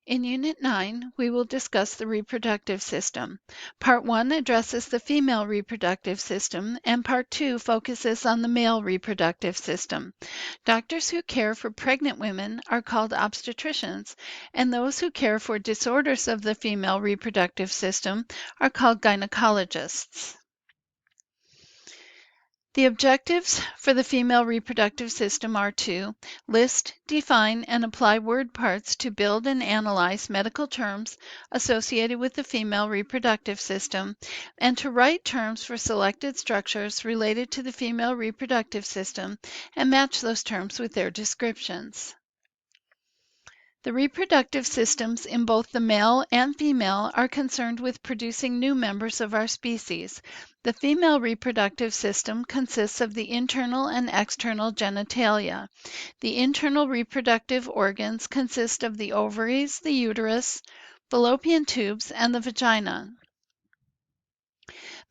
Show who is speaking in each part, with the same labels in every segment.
Speaker 1: In Unit 9, we will discuss the reproductive system. Part 1 addresses the female reproductive system, and Part 2 focuses on the male reproductive system. Doctors who care for pregnant women are called obstetricians, and those who care for disorders of the female reproductive system are called gynecologists. The objectives for the female reproductive system are to list, define, and apply word parts to build and analyze medical terms associated with the female reproductive system, and to write terms for selected structures related to the female reproductive system and match those terms with their descriptions. The reproductive systems in both the male and female are concerned with producing new members of our species. The female reproductive system consists of the internal and external genitalia. The internal reproductive organs consist of the ovaries, the uterus, fallopian tubes, and the vagina.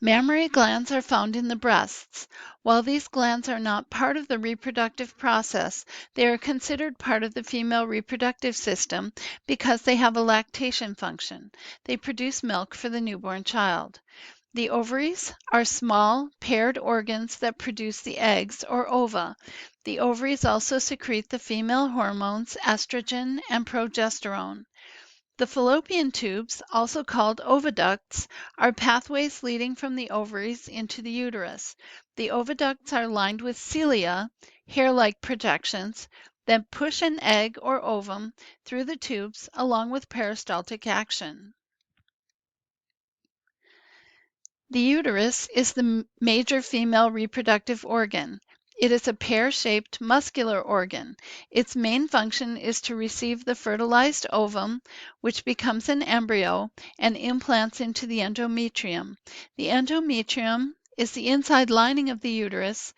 Speaker 1: Mammary glands are found in the breasts. While these glands are not part of the reproductive process, they are considered part of the female reproductive system because they have a lactation function. They produce milk for the newborn child. The ovaries are small, paired organs that produce the eggs or ova. The ovaries also secrete the female hormones estrogen and progesterone. The fallopian tubes, also called oviducts, are pathways leading from the ovaries into the uterus. The oviducts are lined with cilia, hair-like projections, that push an egg or ovum through the tubes along with peristaltic action. The uterus is the major female reproductive organ. It is a pear-shaped muscular organ. Its main function is to receive the fertilized ovum, which becomes an embryo and implants into the endometrium. The endometrium is the inside lining of the uterus,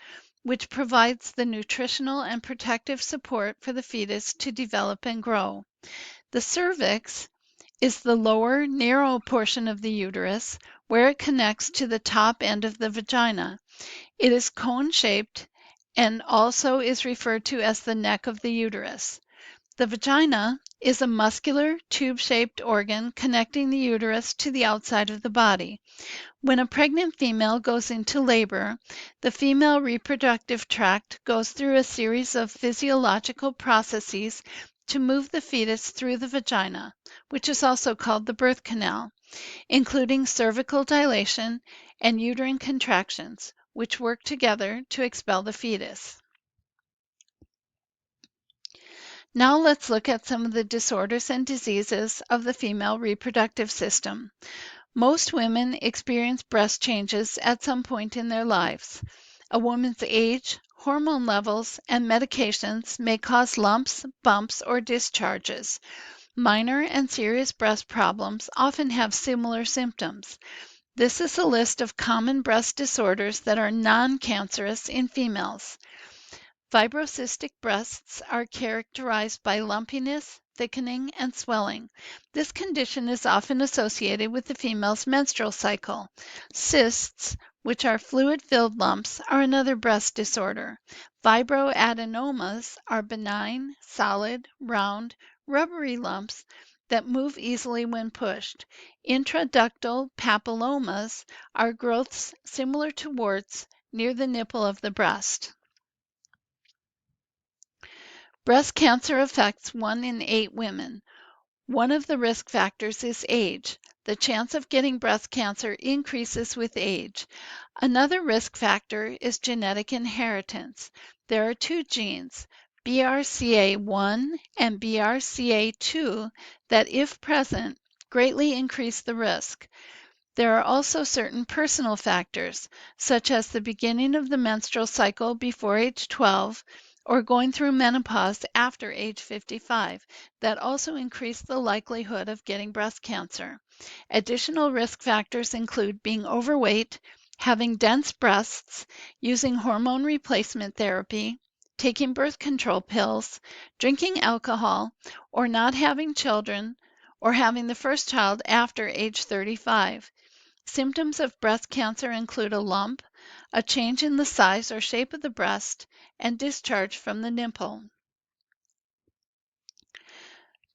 Speaker 1: which provides the nutritional and protective support for the fetus to develop and grow. The cervix is the lower, narrow portion of the uterus where it connects to the top end of the vagina. It is cone-shaped and also is referred to as the neck of the uterus. The vagina is a muscular, tube-shaped organ connecting the uterus to the outside of the body. When a pregnant female goes into labor, the female reproductive tract goes through a series of physiological processes to move the fetus through the vagina, which is also called the birth canal, including cervical dilation and uterine contractions, which work together to expel the fetus. Now let's look at some of the disorders and diseases of the female reproductive system. Most women experience breast changes at some point in their lives. A woman's age, hormone levels, and medications may cause lumps, bumps, or discharges. Minor and serious breast problems often have similar symptoms. This is a list of common breast disorders that are non-cancerous in females. Fibrocystic breasts are characterized by lumpiness, thickening, and swelling. This condition is often associated with the female's menstrual cycle. Cysts, which are fluid-filled lumps, are another breast disorder. Fibroadenomas are benign, solid, round, rubbery lumps that move easily when pushed. Intraductal papillomas are growths similar to warts near the nipple of the breast. Breast cancer affects 1 in 8 women. One of the risk factors is age. The chance of getting breast cancer increases with age. Another risk factor is genetic inheritance. There are 2 genes, BRCA1 and BRCA2, that, if present, greatly increase the risk. There are also certain personal factors, such as the beginning of the menstrual cycle before age 12, or going through menopause after age 55, that also increase the likelihood of getting breast cancer. Additional risk factors include being overweight, having dense breasts, using hormone replacement therapy, taking birth control pills, drinking alcohol, or not having children, or having the first child after age 35. Symptoms of breast cancer include a lump, a change in the size or shape of the breast, and discharge from the nipple.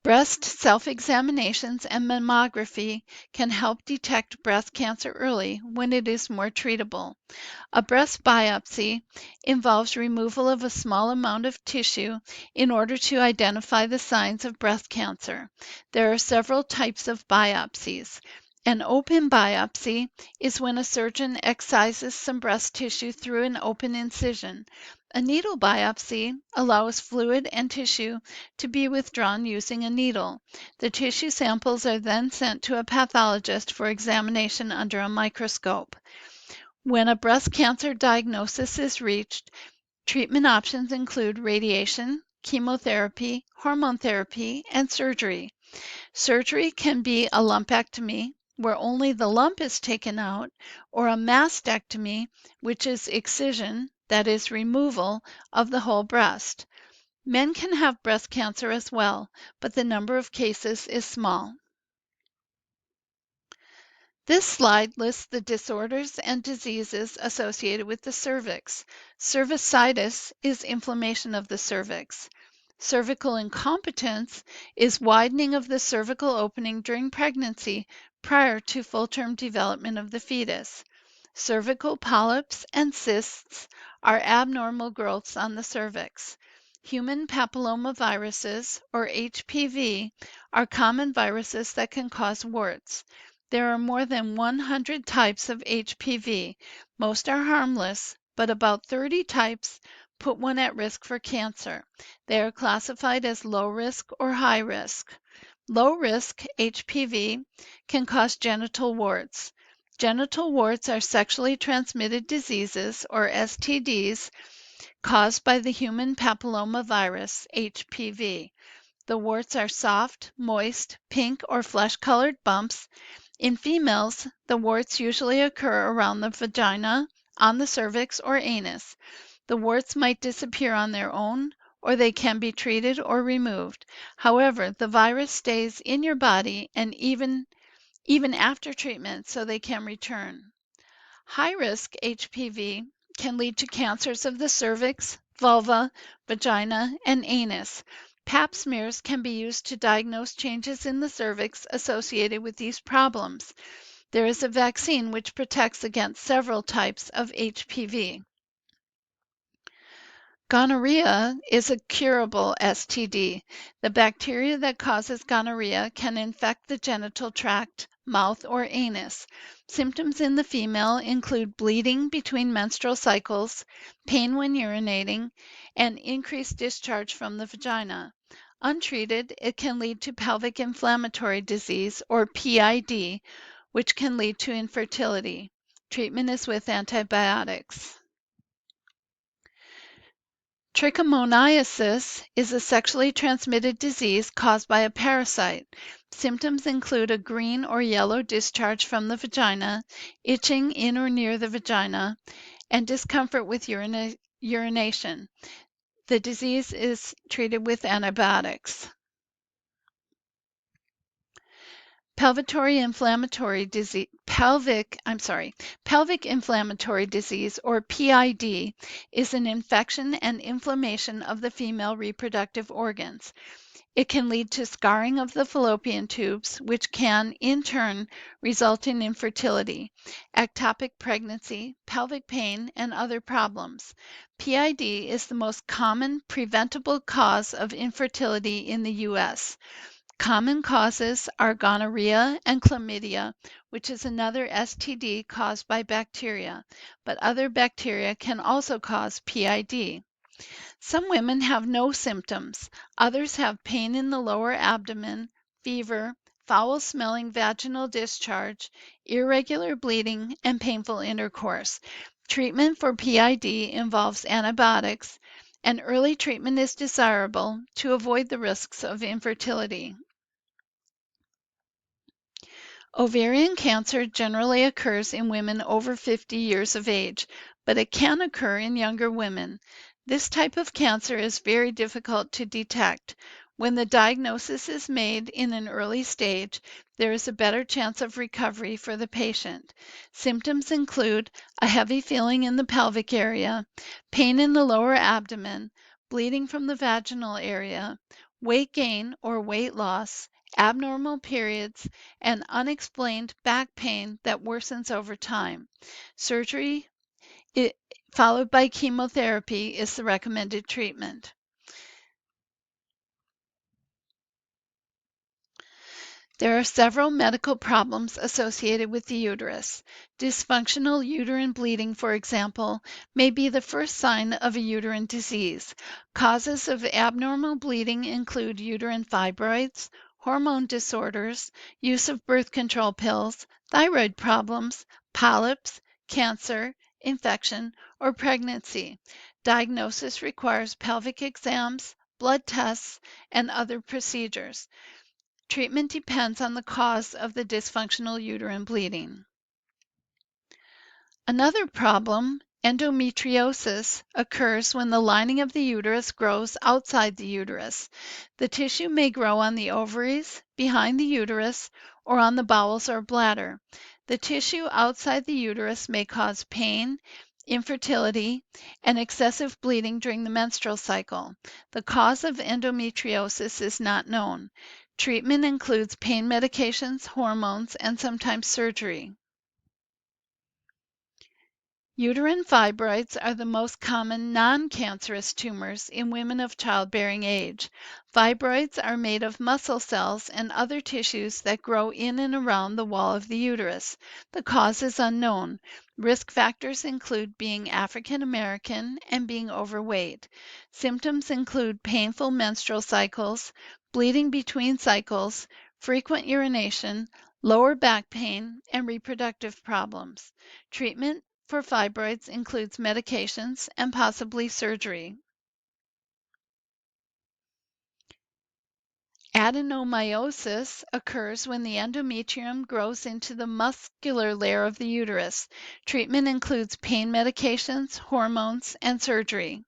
Speaker 1: Breast self-examinations and mammography can help detect breast cancer early when it is more treatable. A breast biopsy involves removal of a small amount of tissue in order to identify the signs of breast cancer. There are several types of biopsies. An open biopsy is when a surgeon excises some breast tissue through an open incision. A needle biopsy allows fluid and tissue to be withdrawn using a needle. The tissue samples are then sent to a pathologist for examination under a microscope. When a breast cancer diagnosis is reached, treatment options include radiation, chemotherapy, hormone therapy, and surgery. Surgery can be a lumpectomy, where only the lump is taken out, or a mastectomy, which is excision, that is, removal of the whole breast. Men can have breast cancer as well, but the number of cases is small. This slide lists the disorders and diseases associated with the cervix. Cervicitis is inflammation of the cervix. Cervical incompetence is widening of the cervical opening during pregnancy prior to full-term development of the fetus. Cervical polyps and cysts are abnormal growths on the cervix. Human papillomaviruses, or HPV, are common viruses that can cause warts. There are more than 100 types of HPV. Most are harmless, but about 30 types put one at risk for cancer. They are classified as low risk or high risk. Low risk HPV can cause genital warts. Genital warts are sexually transmitted diseases, or STDs, caused by the human papillomavirus, HPV. The warts are soft, moist, pink, or flesh-colored bumps. In females, the warts usually occur around the vagina, on the cervix, or anus. The warts might disappear on their own, or they can be treated or removed. However, the virus stays in your body and even after treatment, so they can return. High-risk HPV can lead to cancers of the cervix, vulva, vagina, and anus. Pap smears can be used to diagnose changes in the cervix associated with these problems. There is a vaccine which protects against several types of HPV. Gonorrhea is a curable STD. The bacteria that causes gonorrhea can infect the genital tract, mouth, or anus. Symptoms in the female include bleeding between menstrual cycles, pain when urinating, and increased discharge from the vagina. Untreated, it can lead to pelvic inflammatory disease, or PID, which can lead to infertility. Treatment is with antibiotics. Trichomoniasis is a sexually transmitted disease caused by a parasite. Symptoms include a green or yellow discharge from the vagina, itching in or near the vagina, and discomfort with urination. The disease is treated with antibiotics. Pelvic inflammatory disease, or PID, is an infection and inflammation of the female reproductive organs. It can lead to scarring of the fallopian tubes, which can, in turn, result in infertility, ectopic pregnancy, pelvic pain, and other problems. PID is the most common preventable cause of infertility in the U.S. Common causes are gonorrhea and chlamydia, which is another STD caused by bacteria, but other bacteria can also cause PID. Some women have no symptoms. Others have pain in the lower abdomen, fever, foul-smelling vaginal discharge, irregular bleeding, and painful intercourse. Treatment for PID involves antibiotics, and early treatment is desirable to avoid the risks of infertility. Ovarian cancer generally occurs in women over 50 years of age, but it can occur in younger women. This type of cancer is very difficult to detect. When the diagnosis is made in an early stage, there is a better chance of recovery for the patient. Symptoms include a heavy feeling in the pelvic area, pain in the lower abdomen, bleeding from the vaginal area, weight gain or weight loss, abnormal periods, and unexplained back pain that worsens over time. Surgery, i- followed by chemotherapy, is the recommended treatment. There are several medical problems associated with the uterus. Dysfunctional uterine bleeding, for example, may be the first sign of a uterine disease. Causes of abnormal bleeding include uterine fibroids, hormone disorders, use of birth control pills, thyroid problems, polyps, cancer, infection, or pregnancy. Diagnosis requires pelvic exams, blood tests, and other procedures. Treatment depends on the cause of the dysfunctional uterine bleeding. Another problem, endometriosis, occurs when the lining of the uterus grows outside the uterus. The tissue may grow on the ovaries, behind the uterus, or on the bowels or bladder. The tissue outside the uterus may cause pain, infertility, and excessive bleeding during the menstrual cycle. The cause of endometriosis is not known. Treatment includes pain medications, hormones, and sometimes surgery. Uterine fibroids are the most common non-cancerous tumors in women of childbearing age. Fibroids are made of muscle cells and other tissues that grow in and around the wall of the uterus. The cause is unknown. Risk factors include being African American and being overweight. Symptoms include painful menstrual cycles, bleeding between cycles, frequent urination, lower back pain, and reproductive problems. Treatment for fibroids includes medications and possibly surgery. Adenomyosis occurs when the endometrium grows into the muscular layer of the uterus. Treatment includes pain medications, hormones, and surgery.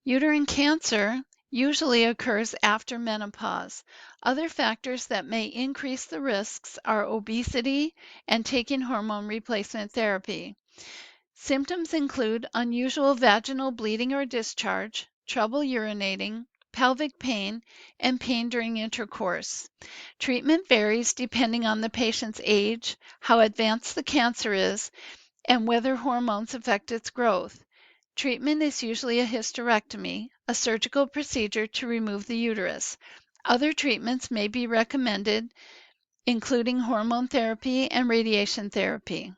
Speaker 1: Uterine cancer usually occurs after menopause. Other factors that may increase the risks are obesity and taking hormone replacement therapy. Symptoms include unusual vaginal bleeding or discharge, trouble urinating, pelvic pain, and pain during intercourse. Treatment varies depending on the patient's age, how advanced the cancer is, and whether hormones affect its growth. Treatment is usually a hysterectomy, a surgical procedure to remove the uterus. Other treatments may be recommended, including hormone therapy and radiation therapy.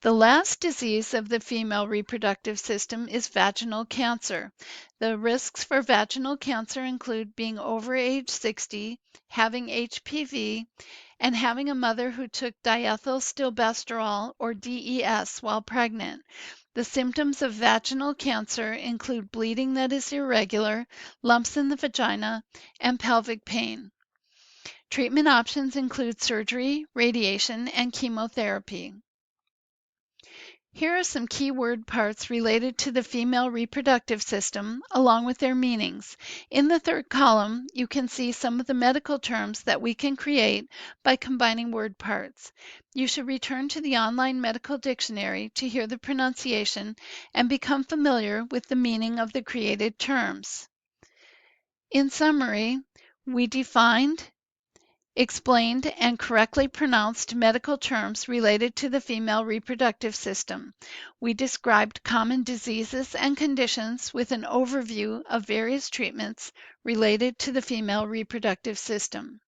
Speaker 1: The last disease of the female reproductive system is vaginal cancer. The risks for vaginal cancer include being over age 60, having HPV, and having a mother who took diethylstilbestrol or DES while pregnant. The symptoms of vaginal cancer include bleeding that is irregular, lumps in the vagina, and pelvic pain. Treatment options include surgery, radiation, and chemotherapy. Here are some key word parts related to the female reproductive system, along with their meanings. In the third column, you can see some of the medical terms that we can create by combining word parts. You should return to the online medical dictionary to hear the pronunciation and become familiar with the meaning of the created terms. In summary, we defined, explained and correctly pronounced medical terms related to the female reproductive system. We described common diseases and conditions with an overview of various treatments related to the female reproductive system.